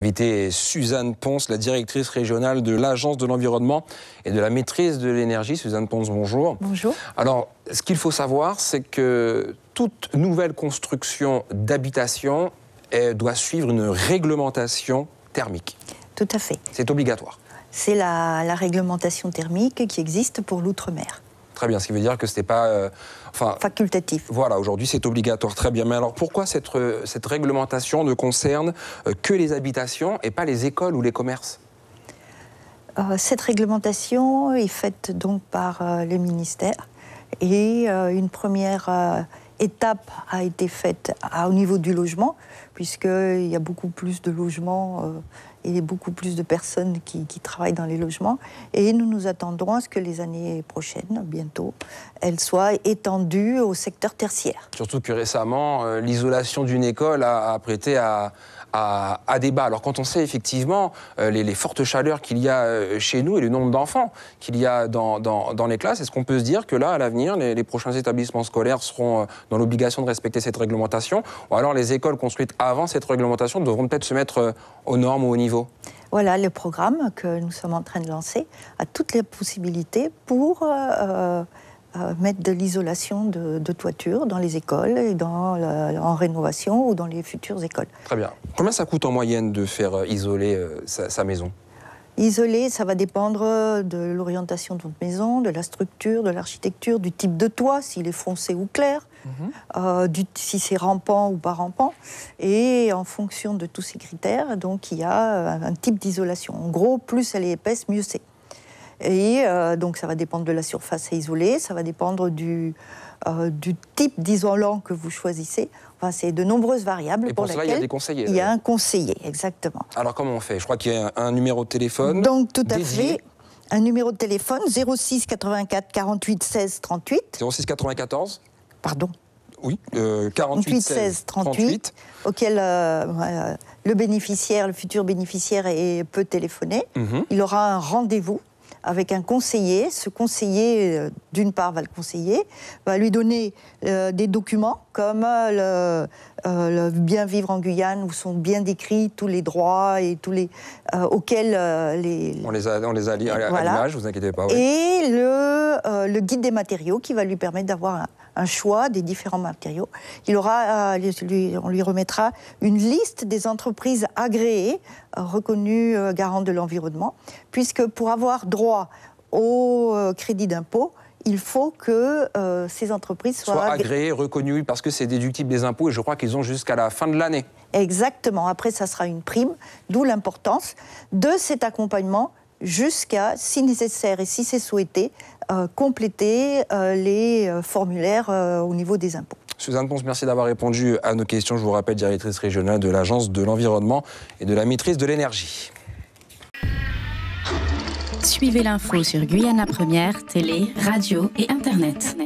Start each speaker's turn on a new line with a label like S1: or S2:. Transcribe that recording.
S1: Invité est Suzanne Ponce, la directrice régionale de l'Agence de l'environnement et de la maîtrise de l'énergie. Suzanne Ponce, bonjour.
S2: Bonjour.
S1: Alors, ce qu'il faut savoir, c'est que toute nouvelle construction d'habitation doit suivre une réglementation thermique.
S2: Tout à fait.
S1: C'est obligatoire.
S2: C'est la réglementation thermique qui existe pour l'outre-mer.
S1: Très bien, ce qui veut dire que ce n'est pas...
S2: facultatif.
S1: Voilà, aujourd'hui c'est obligatoire, très bien. Mais alors pourquoi cette réglementation ne concerne que les habitations et pas les écoles ou les commerces ?
S2: Cette réglementation est faite donc par les ministères et une première étape a été faite au niveau du logement, puisqu'il y a beaucoup plus de logements et beaucoup plus de personnes qui travaillent dans les logements. Et nous nous attendons à ce que les années prochaines, bientôt, elles soient étendues au secteur tertiaire.
S1: Surtout que récemment, l'isolation d'une école a prêté à débat. Alors quand on sait effectivement les fortes chaleurs qu'il y a chez nous et le nombre d'enfants qu'il y a dans les classes, est-ce qu'on peut se dire que là, à l'avenir, les prochains établissements scolaires seront dans l'obligation de respecter cette réglementation, ou alors les écoles construites avant cette réglementation devront peut-être se mettre aux normes ou au niveau ?
S2: Voilà, le programme que nous sommes en train de lancer a toutes les possibilités pour mettre de l'isolation de toiture dans les écoles et en rénovation ou dans les futures écoles.
S1: Très bien. Combien ça coûte en moyenne de faire isoler sa maison ?
S2: Isoler, ça va dépendre de l'orientation de votre maison, de la structure, de l'architecture, du type de toit, s'il est foncé ou clair, si c'est rampant ou pas rampant. Et en fonction de tous ces critères, donc, il y a un type d'isolation. En gros, plus elle est épaisse, mieux c'est. Et donc ça va dépendre de la surface à isoler, ça va dépendre du type d'isolant que vous choisissez. Enfin, c'est de nombreuses variables.
S1: Et pour cela, il y a des conseillers.
S2: Il y a un conseiller, exactement.
S1: Alors comment on fait ? Je crois qu'il y a un numéro de téléphone.
S2: Donc tout à
S1: dédié.
S2: fait, un numéro de téléphone 06 84 48 16 38.
S1: 06 94
S2: Pardon.
S1: Oui, 48 16 38.
S2: Auquel le bénéficiaire, le futur bénéficiaire peut téléphoner. Il aura un rendez-vous avec un conseiller. Ce conseiller, d'une part, va le conseiller, va lui donner des documents comme le bien vivre en Guyane, où sont bien décrits tous les droits et tous les auxquels
S1: On les a à l'image, vous inquiétez pas. Oui.
S2: Et le guide des matériaux qui va lui permettre d'avoir un choix des différents matériaux. On lui remettra une liste des entreprises agréées, reconnues garantes de l'environnement, puisque pour avoir droit au crédit d'impôt, il faut que ces entreprises soient
S1: agréées, reconnues, parce que c'est déductible des impôts, et je crois qu'ils ont jusqu'à la fin de l'année.
S2: Exactement. Après, ça sera une prime, d'où l'importance de cet accompagnement jusqu'à, si nécessaire et si c'est souhaité, compléter les formulaires au niveau des impôts.
S1: Suzanne Ponce, merci d'avoir répondu à nos questions. Je vous rappelle, directrice régionale de l'Agence de l'environnement et de la maîtrise de l'énergie.
S3: Suivez l'info sur Guyana Première, télé, radio et Internet.